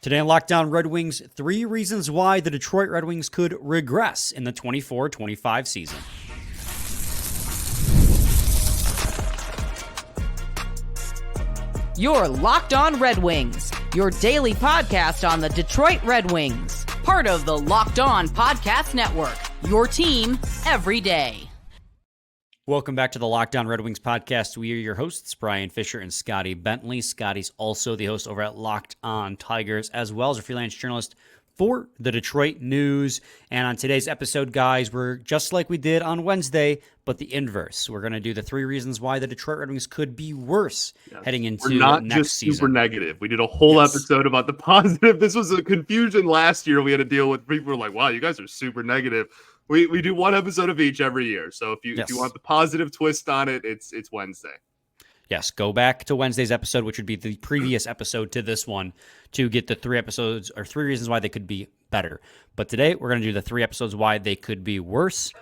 Today on Lockdown Red Wings, 3 reasons why the Detroit Red Wings could regress in the 24-25 season. You're Locked On Red Wings, your daily podcast on the Detroit Red Wings. Part of the Locked On Podcast Network, your team every day. Welcome back to the Lockdown Red Wings podcast. We are your hosts, Brian Fisher and Scotty Bentley. Scotty's also the host over at Locked On Tigers, as well as a freelance journalist for the Detroit News. And on today's episode, guys, we're just like we did on Wednesday, but the inverse. We're going to do the 3 reasons why the Detroit Red Wings could be worse heading into we're not next just season. Super negative. We did a whole episode about the positive. This was a confusion last year. We had to deal with people who were like, wow, you guys are super negative. We do one episode of each every year. So if you want the positive twist on it, it's Wednesday. Yes, go back to Wednesday's episode, which would be the previous episode to this one, to get the 3 episodes or 3 reasons why they could be better. But today we're going to do the 3 episodes why they could be worse.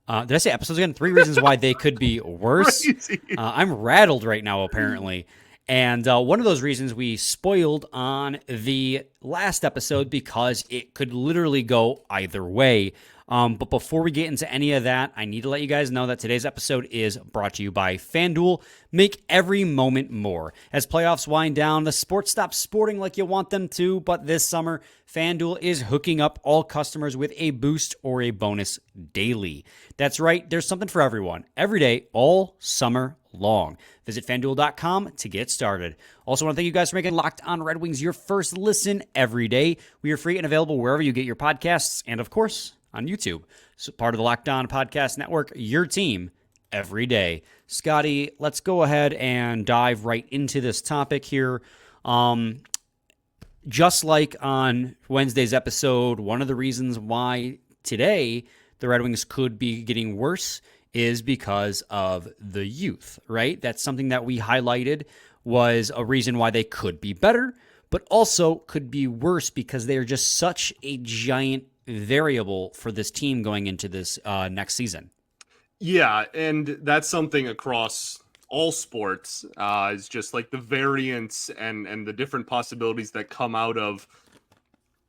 Did I say episodes again? 3 reasons why they could be worse. I'm rattled right now, apparently. And one of those reasons we spoiled on the last episode because it could literally go either way. But before we get into any of that, I need to let you guys know that today's episode is brought to you by FanDuel. Make every moment more. As playoffs wind down, the sports stop sporting like you want them to, but this summer, FanDuel is hooking up all customers with a boost or a bonus daily. That's right, there's something for everyone, every day, all summer long. Visit FanDuel.com to get started. Also want to thank you guys for making Locked On Red Wings your first listen every day. We are free and available wherever you get your podcasts, and of course, on YouTube. So part of the Locked On Podcast Network, your team every day. Scotty, let's go ahead and dive right into this topic here. Just like on Wednesday's episode, one of the reasons why today the Red Wings could be getting worse is because of the youth, right? That's something that we highlighted was a reason why they could be better, but also could be worse because they are just such a giant variable for this team going into this next season. Yeah, and that's something across all sports is just like the variance and the different possibilities that come out of,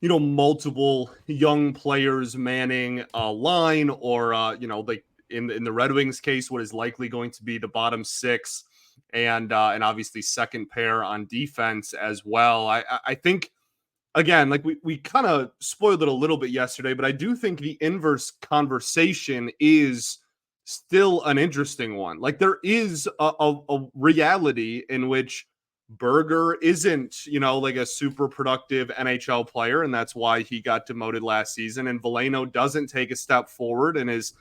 multiple young players manning a line or, like in the Red Wings case, what is likely going to be the bottom 6 and obviously second pair on defense as well. I think, again, like we kind of spoiled it a little bit yesterday, but I do think the inverse conversation is still an interesting one. Like there is a reality in which Berger isn't, like a super productive NHL player, and that's why he got demoted last season. And Veleno doesn't take a step forward and is,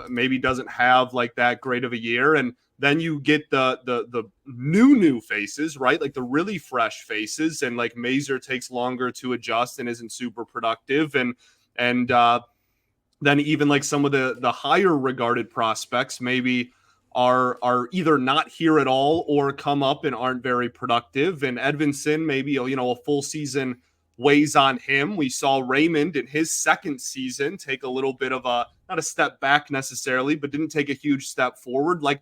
maybe doesn't have like that great of a year. And then you get the new faces, right? Like the really fresh faces, and like Mazur takes longer to adjust and isn't super productive, and then even like some of the higher regarded prospects maybe are either not here at all or come up and aren't very productive. And Edvinsson, maybe a full season weighs on him. We saw Raymond in his second season take a little bit of not a step back necessarily, but didn't take a huge step forward. Like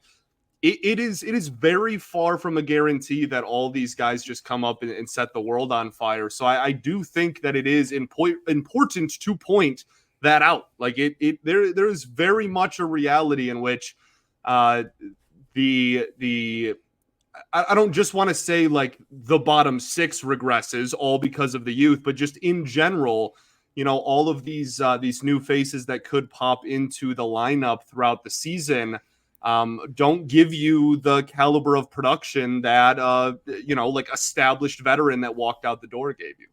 it is very far from a guarantee that all these guys just come up and set the world on fire. So I do think that it is important to point that out. Like there is very much a reality in which I don't just want to say like the bottom 6 regresses all because of the youth, but just in general, all of these new faces that could pop into the lineup throughout the season don't give you the caliber of production that, like established veteran that walked out the door gave you.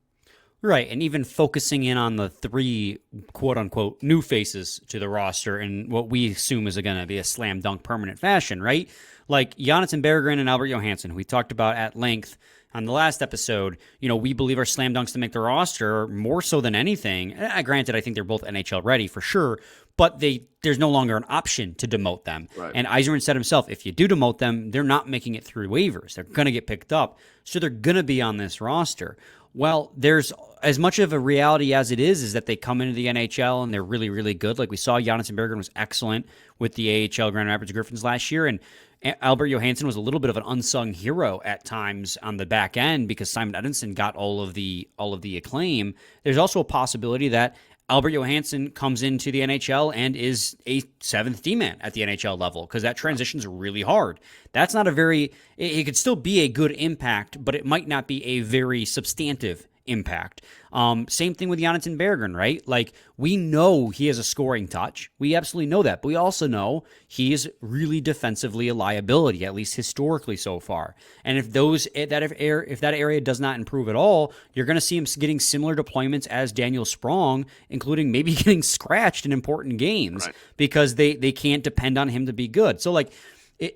Right, and even focusing in on the 3 quote-unquote new faces to the roster and what we assume is going to be a slam dunk permanent fashion, right? Like Jonathan Berggren and Albert Johansson, who we talked about at length on the last episode, we believe are slam dunks to make the roster more so than anything. Granted, I think they're both NHL ready for sure, but there's no longer an option to demote them. Right. And Yzerman said himself, if you do demote them, they're not making it through waivers. They're going to get picked up, so they're going to be on this roster. Well, there's as much of a reality as it is that they come into the NHL and they're really, really good. Like we saw, Jonathan Berggren was excellent with the AHL Grand Rapids Griffins last year, and Albert Johansson was a little bit of an unsung hero at times on the back end because Simon Edvinsson got all of the acclaim. There's also a possibility that Albert Johansson comes into the NHL and is a seventh D-man at the NHL level because that transition's really hard. That's not it could still be a good impact, but it might not be a very substantive impact. Same thing with Jonathan Berggren, right? Like, we know he has a scoring touch. We absolutely know that. But we also know he is really defensively a liability, at least historically so far. And if that area does not improve at all, you're going to see him getting similar deployments as Daniel Sprong, including maybe getting scratched in important games because they can't depend on him to be good. So, like,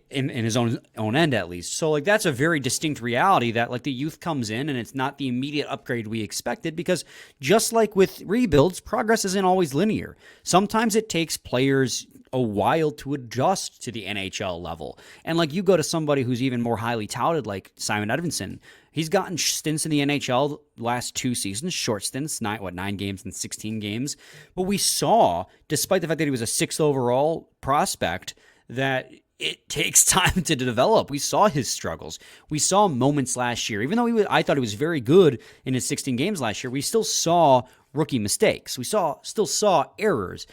in his own end, at least. So, like, that's a very distinct reality that, like, the youth comes in and it's not the immediate upgrade we expected because just like with rebuilds, progress isn't always linear. Sometimes it takes players a while to adjust to the NHL level. And, like, you go to somebody who's even more highly touted, like Simon Edvinsson. He's gotten stints in the NHL last 2 seasons, short stints, 9 games and 16 games. But we saw, despite the fact that he was a 6th overall prospect, that it takes time to develop. We saw his struggles. We saw moments last year. Even though I thought he was very good in his 16 games last year, we still saw rookie mistakes. We still saw errors.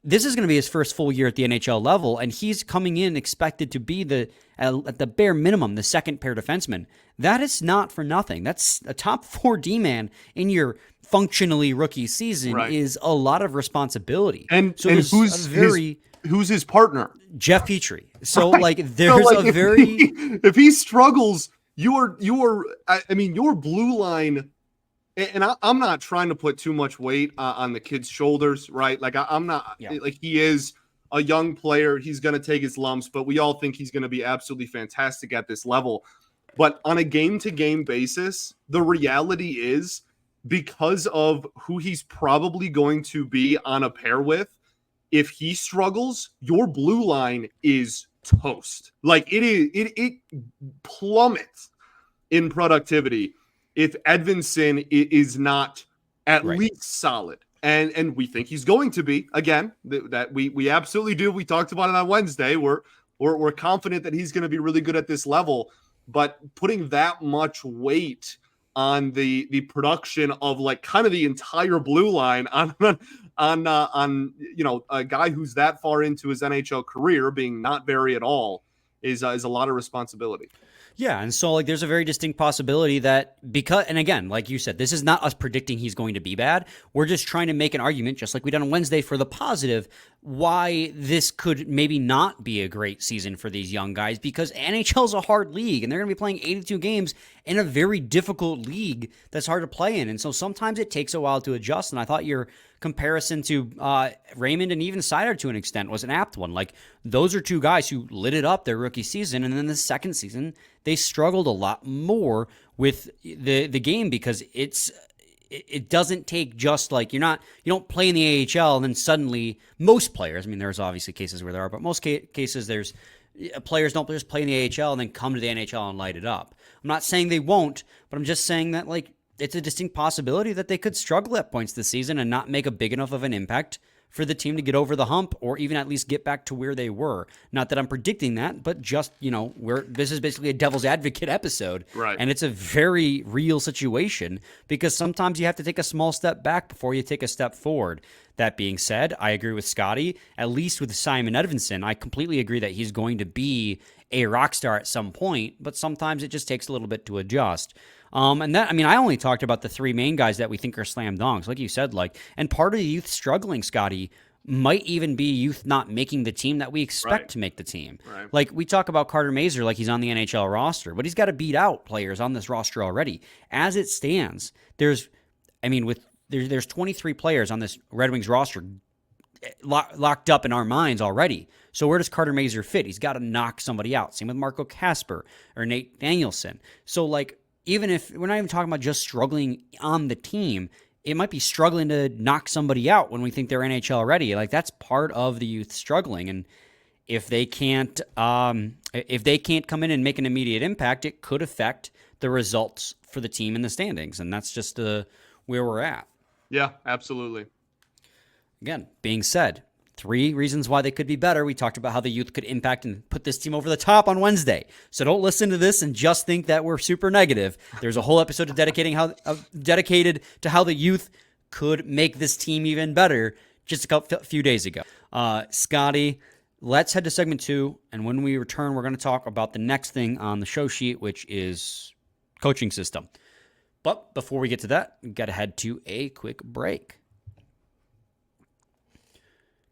This is going to be his first full year at the NHL level, and he's coming in expected to be at the bare minimum, the second pair defenseman. That is not for nothing. That's a top 4 D-man in your functionally rookie season is a lot of responsibility. And who's his partner? Jeff Petrie. So, like, there's if he struggles, your blue line, and I'm not trying to put too much weight on the kid's shoulders, right? Like, I'm not, like, he is a young player. He's going to take his lumps, but we all think he's going to be absolutely fantastic at this level. But on a game-to-game basis, the reality is, because of who he's probably going to be on a pair with, if he struggles, your blue line is toast. Like, it plummets in productivity if Edvinsson is not at least solid. And we think he's going to be. Again, that we absolutely do. We talked about it on Wednesday. We're confident that he's going to be really good at this level. But putting that much weight on the production of, like, kind of the entire blue line on a guy who's that far into his NHL career being not very at all is a lot of responsibility. Yeah, and so, like, there's a very distinct possibility that and again, like you said, this is not us predicting he's going to be bad. We're just trying to make an argument, just like we did on Wednesday, for the positive, why this could maybe not be a great season for these young guys, because NHL's a hard league, and they're going to be playing 82 games in a very difficult league that's hard to play in. And so sometimes it takes a while to adjust, and I thought your comparison to Raymond and even Seider to an extent was an apt one. Like, those are two guys who lit it up their rookie season, and then the second season they struggled a lot more with the game because it doesn't take just like you don't play in the AHL and then suddenly most players, I mean, there's obviously cases where there are, but most cases there's players don't just play in the AHL and then come to the NHL and light it up. I'm not saying they won't, but I'm just saying that, like, it's a distinct possibility that they could struggle at points this season and not make a big enough of an impact for the team to get over the hump or even at least get back to where they were. Not that I'm predicting that, but just, this is basically a devil's advocate episode. Right. And it's a very real situation because sometimes you have to take a small step back before you take a step forward. That being said, I agree with Scotty, at least with Simon Edvinsson. I completely agree that he's going to be a rock star at some point, but sometimes it just takes a little bit to adjust. I only talked about the 3 main guys that we think are slam dunks, like you said, and part of the youth struggling, Scotty, might even be youth not making the team that we expect to make the team. Right. Like, we talk about Carter Mazur like he's on the NHL roster, but he's got to beat out players on this roster already. As it stands, there's 23 players on this Red Wings roster locked up in our minds already. So where does Carter Mazur fit? He's got to knock somebody out. Same with Marco Kasper or Nate Danielson. So, like, even if we're not even talking about just struggling on the team, it might be struggling to knock somebody out when we think they're NHL ready. Like, that's part of the youth struggling. And if they can't come in and make an immediate impact, it could affect the results for the team in the standings. And that's just where we're at. Yeah, absolutely. Again, being said, 3 reasons why they could be better. We talked about how the youth could impact and put this team over the top on Wednesday. So don't listen to this and just think that we're super negative. There's a whole episode dedicated to how the youth could make this team even better just a few days ago. Scotty, let's head to segment 2. And when we return, we're going to talk about the next thing on the show sheet, which is coaching system. But before we get to that, we've got to head to a quick break.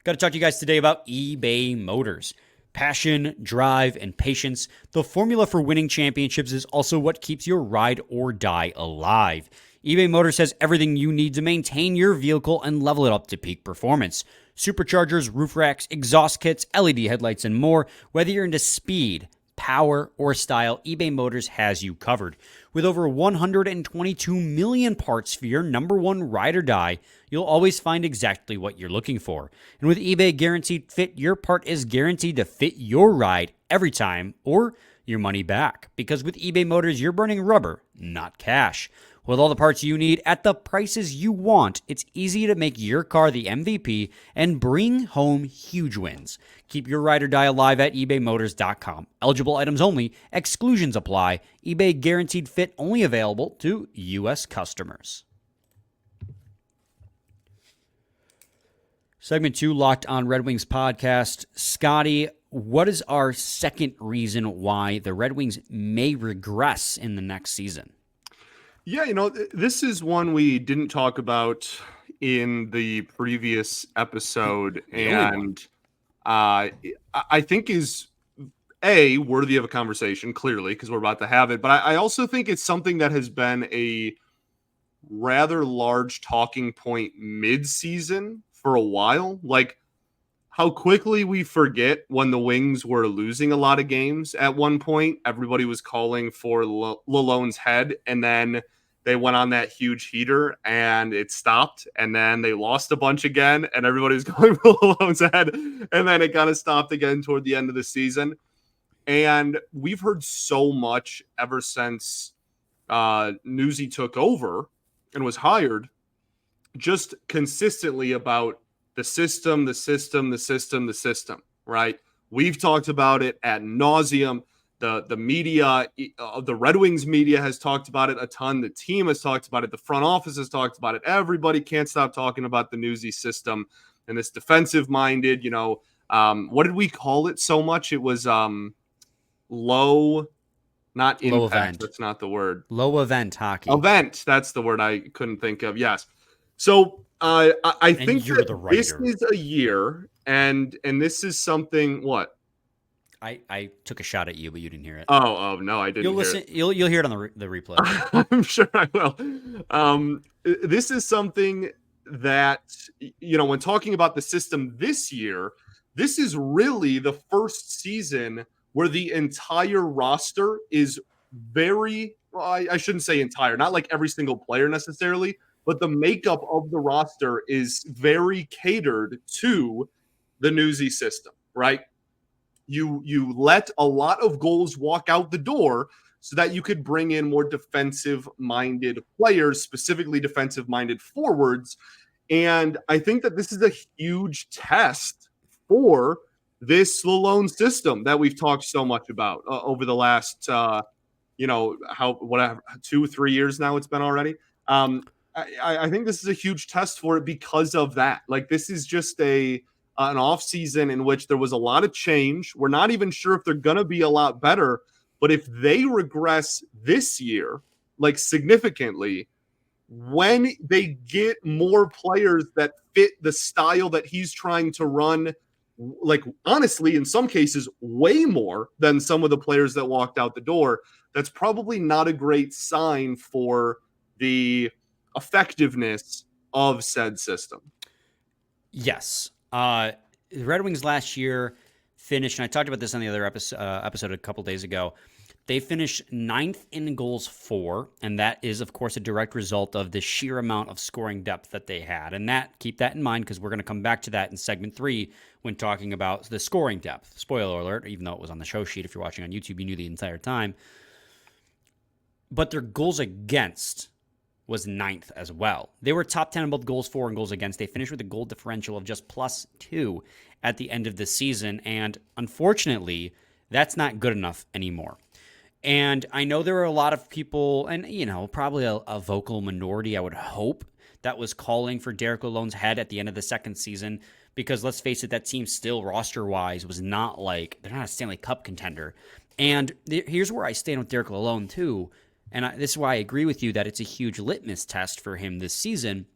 Got to talk to you guys today about eBay Motors. Passion, drive, and patience. The formula for winning championships is also what keeps your ride or die alive. eBay Motors has everything you need to maintain your vehicle and level it up to peak performance. Superchargers, roof racks, exhaust kits, LED headlights, and more. Whether you're into speed, power, or style, eBay Motors has you covered. With over 122 million parts for your number one ride or die, you'll always find exactly what you're looking for. And with eBay Guaranteed Fit, your part is guaranteed to fit your ride every time or your money back. Because with eBay Motors, you're burning rubber, not cash. With all the parts you need at the prices you want, it's easy to make your car the MVP and bring home huge wins. Keep your ride or die alive at ebaymotors.com. Eligible items only. Exclusions apply. eBay Guaranteed Fit only available to U.S. customers. Segment 2, Locked On Red Wings podcast. Scotty, what is our second reason why the Red Wings may regress in the next season? Yeah, this is one we didn't talk about in the previous episode, and I think is worthy of a conversation, clearly, because we're about to have it. But I also think it's something that has been a rather large talking point mid-season for a while. Like how quickly we forget when the Wings were losing a lot of games at one point. Everybody was calling for Lalonde's head, and then they went on that huge heater and it stopped, and then they lost a bunch again and everybody was going for Lalonde's head, and then it kind of stopped again toward the end of the season. And we've heard so much ever since Newsy took over and was hired, just consistently about the system, right? We've talked about it ad nauseum. The media, the Red Wings media has talked about it a ton. The team has talked about it. The front office has talked about it. Everybody can't stop talking about the Newsy system and this defensive-minded, what did we call it so much? It was low, not impact. Low event. That's not the word. Low event hockey. Event. That's the word I couldn't think of. Yes. So I think that this is a year, and this is something. What? I took a shot at you, but you didn't hear it. Oh no, I didn't. You'll listen. You'll hear it on the replay. I'm sure I will. This is something that when talking about the system this year, this is really the first season where the entire roster is very. Well, I shouldn't say entire, not like every single player necessarily, but the makeup of the roster is very catered to the Newsy system, right? You let a lot of goals walk out the door so that you could bring in more defensive-minded players, specifically defensive-minded forwards. And I think that this is a huge test for this Lalonde system that we've talked so much about over the last, 2-3 years now it's been already. I think this is a huge test for it because of that. Like, this is just an off season in which there was a lot of change. We're not even sure if they're going to be a lot better, but if they regress this year, like significantly, when they get more players that fit the style that he's trying to run, like honestly, in some cases, way more than some of the players that walked out the door, that's probably not a great sign for the effectiveness of said system. Yes. The Red Wings last year finished, and I talked about this on the other episode a couple days ago. They finished 9th in goals for, and that is, of course, a direct result of the sheer amount of scoring depth that they had. And keep that in mind, because we're going to come back to that in segment 3 when talking about the scoring depth. Spoiler alert, even though it was on the show sheet. If you're watching on YouTube, you knew the entire time. but their goals against was 9th as well. They were top 10 in both goals for and goals against. They finished with a goal differential of just +2 at the end of the season, and unfortunately, that's not good enough anymore. And I know there are a lot of people, and probably a vocal minority, I would hope, that was calling for Derek Lalonde's head at the end of the second season, because let's face it, that team still roster-wise was not they're not a Stanley Cup contender. And here's where I stand with Derek Lalonde too, and this is why I agree with you that it's a huge litmus test for him this season,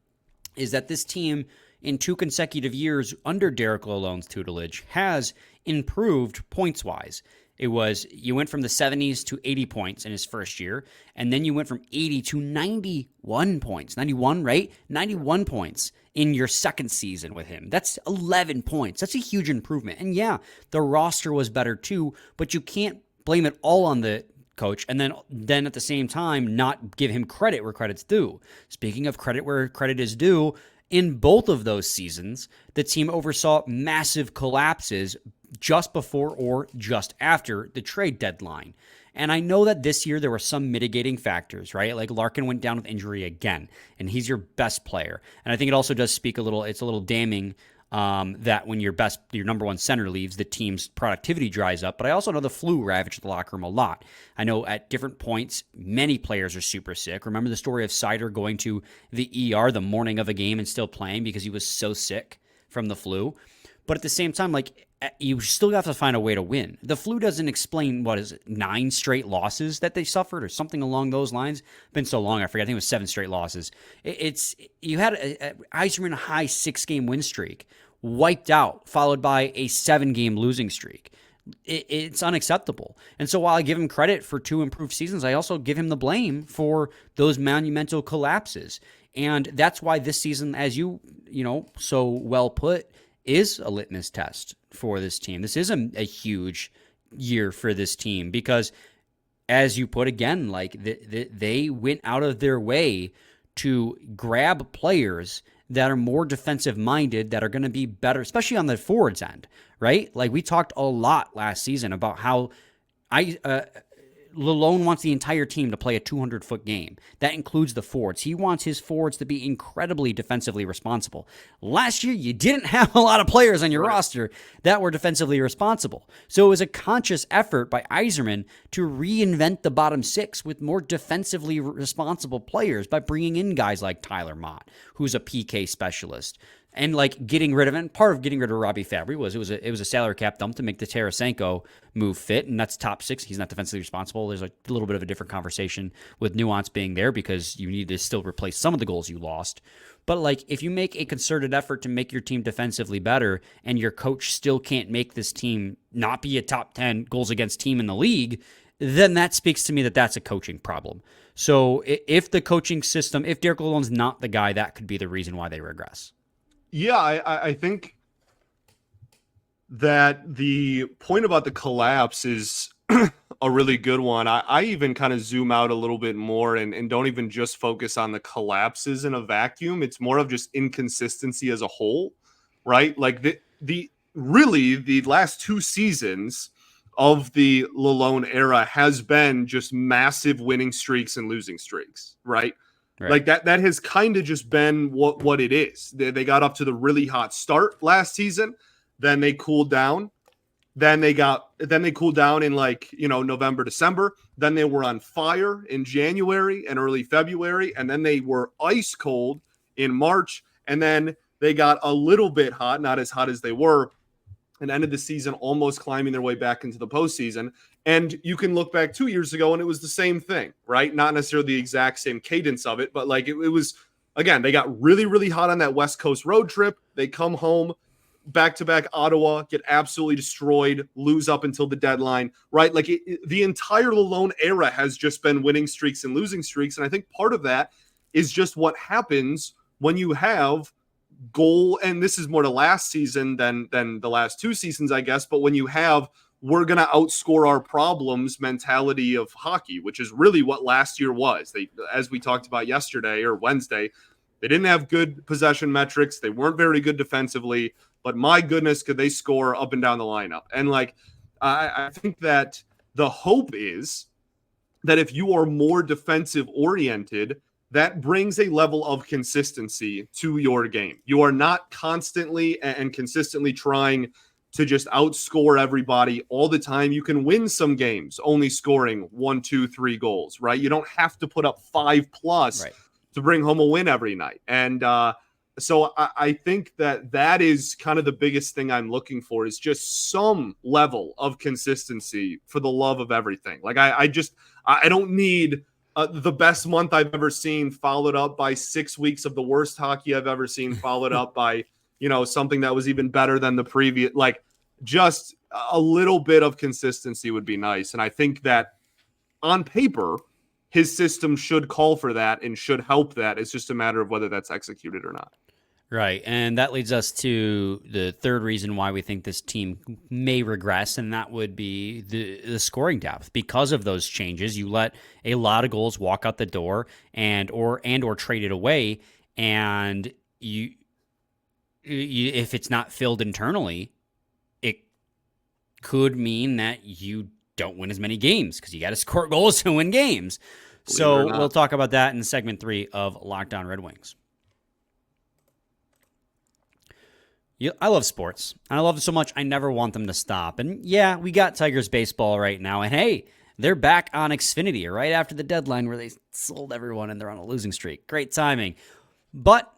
is that this team in 2 consecutive years under Derek Lalonde's tutelage has improved points-wise. You went from the 70s to 80 points in his first year, and then you went from 80 to 91 points. 91, right? 91 points in your second season with him. That's 11 points. That's a huge improvement. And yeah, the roster was better too, but you can't blame it all on the coach and then at the same time not give him credit where credit's due. Speaking of credit where credit is due, in both of those seasons, the team oversaw massive collapses just before or just after the trade deadline. And I know that this year there were some mitigating factors, right? Like Larkin went down with injury again, and he's your best player. And I think it also does speak it's a little damning that when your number one center leaves, the team's productivity dries up. But I also know the flu ravaged the locker room a lot. I know at different points, many players are super sick. Remember the story of Seider going to the ER the morning of a game and still playing because he was so sick from the flu. But at the same time, you still have to find a way to win. The flu doesn't explain, 9 straight losses that they suffered or something along those lines. It's been so long, I forget. I think it was 7 straight losses. You had a Yzerman high 6-game win streak wiped out, followed by a 7-game losing streak. It's unacceptable. And so while I give him credit for 2 improved seasons, I also give him the blame for those monumental collapses. And that's why this season, as you so well put, is a litmus test for this team. This is a huge year for this team because, as you put again, they went out of their way to grab players that are more defensive minded, that are going to be better, especially on the forwards end, right? Like we talked a lot last season about how Lalonde wants the entire team to play a 200-foot game. That includes the forwards. He wants his forwards to be incredibly defensively responsible. Last year, you didn't have a lot of players on your roster that were defensively responsible. So it was a conscious effort by Yzerman to reinvent the bottom 6 with more defensively responsible players by bringing in guys like Tyler Mott, who's a PK specialist. And getting rid of it, and part of getting rid of Robbie Fabry was it was a salary cap dump to make the Tarasenko move fit, and that's top 6. He's not defensively responsible. There's a little bit of a different conversation with nuance being there because you need to still replace some of the goals you lost. But if you make a concerted effort to make your team defensively better, and your coach still can't make this team not be a top 10 goals against team in the league, then that speaks to me that that's a coaching problem. So if the coaching system, if Derek Lalonde's not the guy, that could be the reason why they regress. Yeah, I think that the point about the collapse is a really good one. I even kind of zoom out a little bit more and don't even just focus on the collapses in a vacuum. It's more of just inconsistency as a whole, right? The last 2 seasons of the Lalonde era has been just massive winning streaks and losing streaks, right? Right. That has kind of just been what it is. They got up to the really hot start last season, then they cooled down. Then they cooled down in November, December. Then they were on fire in January and early February, and then they were ice cold in March, and then they got a little bit hot, not as hot as they were, and ended the season almost climbing their way back into the postseason. And you can look back 2 years ago and it was the same thing, right? Not necessarily the exact same cadence of it, but it was, again, they got really, really hot on that West Coast road trip. They come home, back-to-back Ottawa, get absolutely destroyed, lose up until the deadline, right? The entire Lalonde era has just been winning streaks and losing streaks. And I think part of that is just what happens when you have goal, and this is more to last season than the last 2 seasons, I guess, but when you have we're going to outscore our problems mentality of hockey, which is really what last year was. They, as we talked about yesterday or Wednesday, they didn't have good possession metrics. They weren't very good defensively, but my goodness, could they score up and down the lineup? And I think that the hope is that if you are more defensive oriented, that brings a level of consistency to your game. You are not constantly and consistently trying to just outscore everybody all the time. You can win some games only scoring 1, 2, 3 goals, right? You don't have to put up 5+ to bring home a win every night. And so I think that is kind of the biggest thing I'm looking for, is just some level of consistency for the love of everything. Like I don't need the best month I've ever seen followed up by 6 weeks of the worst hockey I've ever seen followed up by, something that was even better than the previous. Like, just a little bit of consistency would be nice. And I think that on paper, his system should call for that and should help that. It's just a matter of whether that's executed or not. Right, and that leads us to the third reason why we think this team may regress, and that would be the scoring depth. Because of those changes, you let a lot of goals walk out the door and or traded away, and you if it's not filled internally, it could mean that you don't win as many games because you got to score goals to win games. So we'll talk about that in segment 3 of Locked On Red Wings. I love sports. I love it so much, I never want them to stop. And yeah, we got Tigers baseball right now. And hey, they're back on Xfinity right after the deadline where they sold everyone and they're on a losing streak. Great timing. But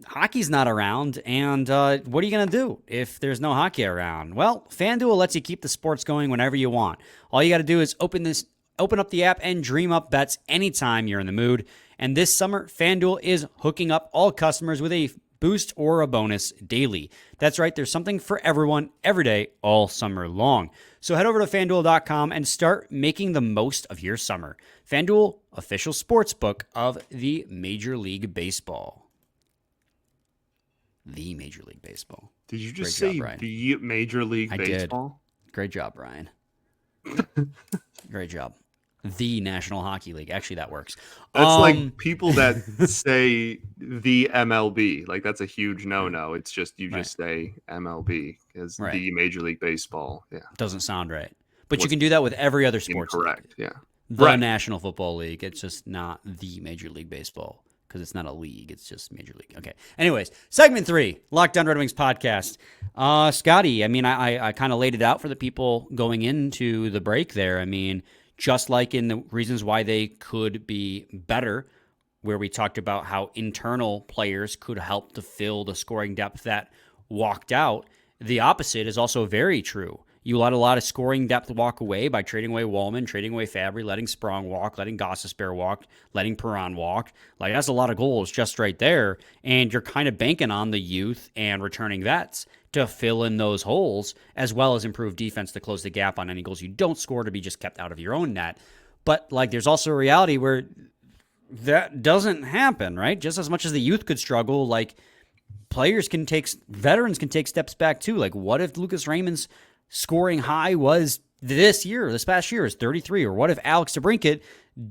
hockey's not around. And what are you going to do if there's no hockey around? Well, FanDuel lets you keep the sports going whenever you want. All you got to do is open up the app and dream up bets anytime you're in the mood. And this summer, FanDuel is hooking up all customers with a boost or a bonus daily. That's right, there's something for everyone every day all summer long. So head over to FanDuel.com and start making the most of your summer. FanDuel, official sportsbook of the Major League Baseball. The Major League Baseball. Did you just say the Major League Baseball? I did. Great job, Brian. Great job. The National Hockey League. Actually, that works. That's like people that say the MLB. Like, that's a huge no-no. It's just just say MLB as the Major League Baseball. Yeah, doesn't sound right. But you can do that with every other sports. Correct. Yeah. The National Football League. It's just not the Major League Baseball because it's not a league. It's just Major League. Okay. Anyways, segment 3, Locked On Red Wings podcast. Scotty, I mean, I kind of laid it out for the people going into the break there. I mean, just like in the reasons why they could be better, where we talked about how internal players could help to fill the scoring depth that walked out, the opposite is also very true. You let a lot of scoring depth walk away by trading away Wallman, trading away Fabry, letting Sprong walk, letting Gostisbehere walk, letting Perron walk. Like, that's a lot of goals just right there, and you're kind of banking on the youth and returning vets to fill in those holes, as well as improve defense to close the gap on any goals you don't score to be just kept out of your own net. But, like, there's also a reality where that doesn't happen, right? Just as much as the youth could struggle, like, veterans can take steps back too. Like, what if Lucas Raymond's scoring high was this past year is 33? Or what if Alex DeBrincat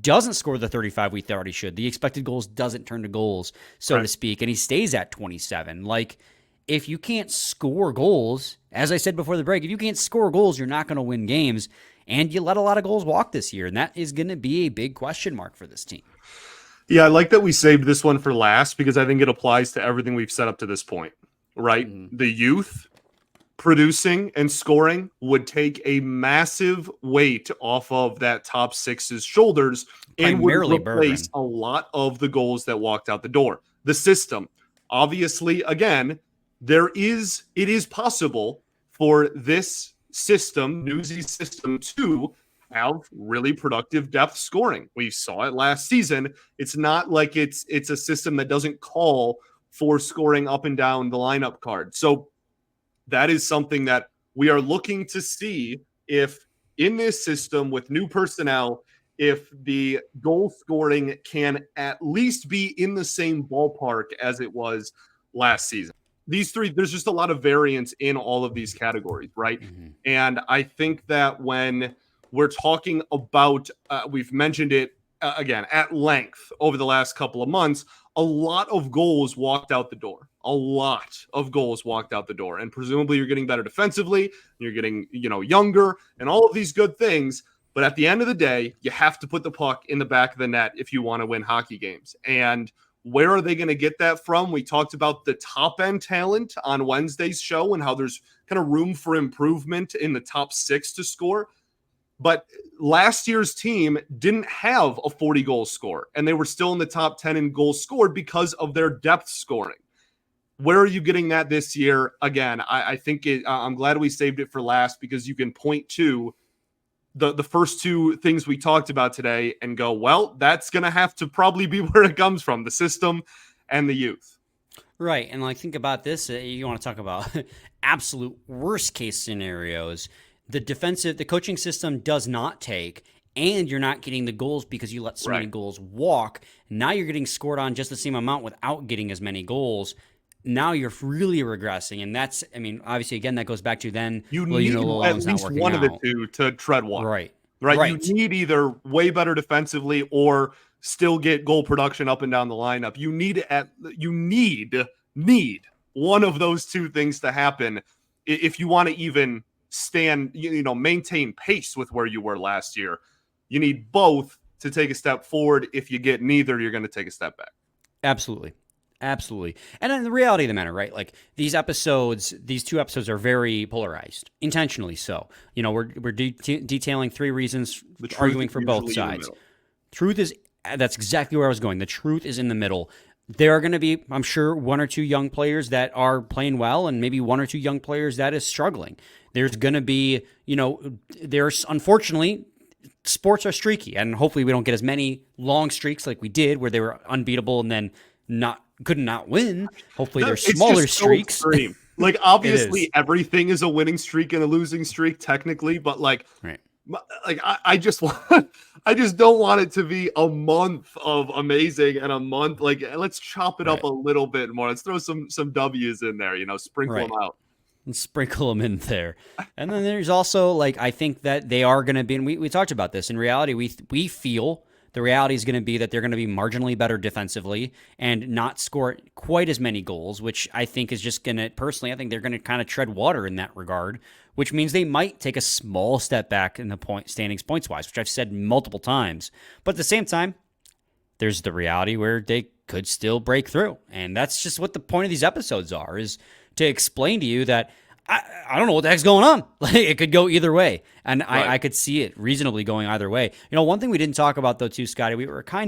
doesn't score the 35 we thought he should? The expected goals doesn't turn to goals, so to speak, and he stays at 27. Like, if you can't score goals, as I said before the break, if you can't score goals, you're not going to win games. And you let a lot of goals walk this year, and that is going to be a big question mark for this team. Yeah, I like that we saved this one for last because I think it applies to everything we've set up to this point, right? Mm-hmm. The youth producing and scoring would take a massive weight off of that top six's shoulders and would replace a lot of the goals that walked out the door. The system, obviously, again, it is possible for this system, Newsy's system, to have really productive depth scoring. We saw it last season. It's not like it's a system that doesn't call for scoring up and down the lineup card. So that is something that we are looking to see if in this system with new personnel, if the goal scoring can at least be in the same ballpark as it was last season. These three, there's just a lot of variance in all of these categories, right? Mm-hmm. And I think that when we're talking about, we've mentioned it again at length over the last couple of months, a lot of goals walked out the door. A lot of goals walked out the door. And presumably you're getting better defensively, you're getting, younger, and all of these good things. But at the end of the day, you have to put the puck in the back of the net if you want to win hockey games. And where are they going to get that from? We talked about the top end talent on Wednesday's show and how there's kind of room for improvement in the top 6 to score. But last year's team didn't have a 40 goal score, and they were still in the top 10 in goals scored because of their depth scoring. Where are you getting that this year? Again, I think I'm glad we saved it for last, because you can point to the first 2 things we talked about today and go, well, that's going to have to probably be where it comes from, the system and the youth. Right. And like, think about this. You want to talk about absolute worst case scenarios. The coaching system does not take, and you're not getting the goals because you let so many goals walk. Now you're getting scored on just the same amount without getting as many goals. Now you're really regressing, and that's, I mean, obviously, again, that goes back to then you need at least one of the two to tread water. Right. You need either way better defensively or still get goal production up and down the lineup. You need one of those 2 things to happen if you want to even maintain pace with where you were last year. You need both to take a step forward. If you get neither, you're going to take a step back. Absolutely. And then the reality of the matter, right? Like, these 2 episodes are very polarized, intentionally so. We're detailing 3 reasons, arguing for both sides. That's exactly where I was going. The truth is in the middle. There are going to be, I'm sure, 1 or 2 young players that are playing well, and maybe 1 or 2 young players that is struggling. There's going to be, there's, unfortunately, sports are streaky, and hopefully we don't get as many long streaks like we did where they were unbeatable and then could not win. Hopefully there's smaller streaks. So like, obviously everything is a winning streak and a losing streak technically, but like, right. Like I just don't want it to be a month of amazing and a month, like, let's chop it up a little bit more. Let's throw some W's in there, sprinkle them out. And sprinkle them in there. And then there's also, like, I think that they are going to be, and we talked about this, in reality, we feel the reality is going to be that they're going to be marginally better defensively and not score quite as many goals, which I think is just going to, personally, I think they're going to kind of tread water in that regard, which means they might take a small step back in the standings points-wise, which I've said multiple times. But at the same time, there's the reality where they could still break through. And that's just what the point of these episodes are, is to explain to you that I don't know what the heck's going on. Like, it could go either way. And I could see it reasonably going either way. One thing we didn't talk about, though, too, Scotty, we mentioned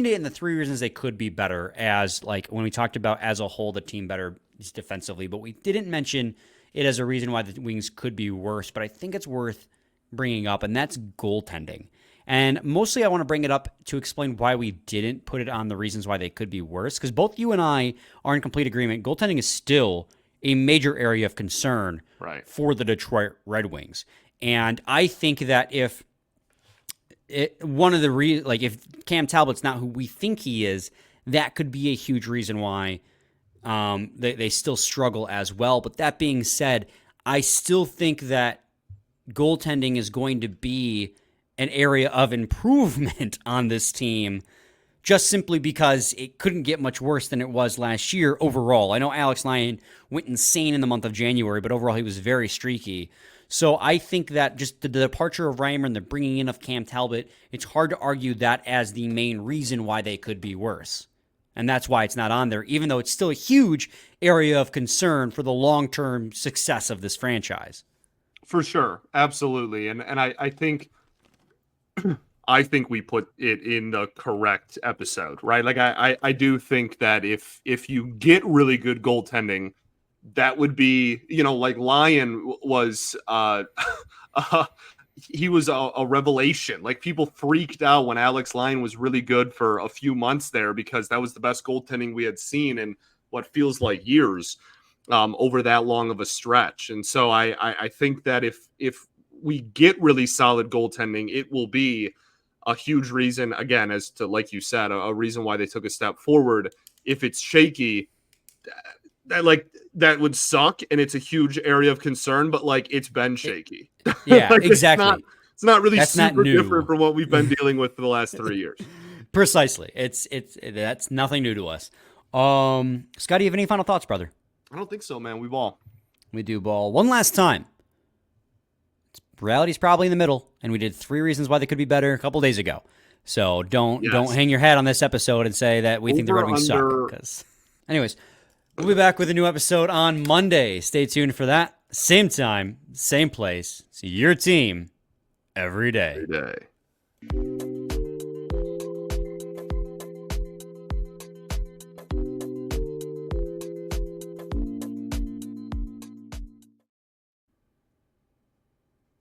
it in the 3 reasons they could be better, as, like, when we talked about as a whole the team better defensively, but we didn't mention it as a reason why the Wings could be worse. But I think it's worth bringing up, and that's goaltending. And mostly I want to bring it up to explain why we didn't put it on the reasons why they could be worse, because both you and I are in complete agreement. Goaltending is still a major area of concern for the Detroit Red Wings. And I think that if Cam Talbot's not who we think he is, that could be a huge reason why they still struggle as well. But that being said, I still think that goaltending is going to be an area of improvement on this team, just simply because it couldn't get much worse than it was last year overall. I know Alex Lyon went insane in the month of January, but overall he was very streaky. So I think that just the departure of Reimer and the bringing in of Cam Talbot, it's hard to argue that as the main reason why they could be worse. And that's why it's not on there, even though it's still a huge area of concern for the long-term success of this franchise. For sure. Absolutely. And I think we put it in the correct episode, right? Like, I do think that if you get really good goaltending, that would be, like Lyon was, he was a revelation. Like, people freaked out when Alex Lyon was really good for a few months there, because that was the best goaltending we had seen in what feels like years, over that long of a stretch. And so I think that if we get really solid goaltending, it will be a huge reason, again, as to, like you said, a reason why they took a step forward. If it's shaky, that would suck, and it's a huge area of concern, but, like, it's been shaky. Yeah, exactly. It's not really super different from what we've been dealing with for the last 3 years. Precisely. That's nothing new to us. Scotty, you have any final thoughts, brother? I don't think so, man. We ball. We do ball. One last time. Reality's probably in the middle, and we did 3 reasons why they could be better a couple days ago. So don't Yes. hang your hat on this episode and say that we think the Red Wings suck. Anyways, we'll be back with a new episode on Monday. Stay tuned for that. Same time, same place. See your team every day. Every day.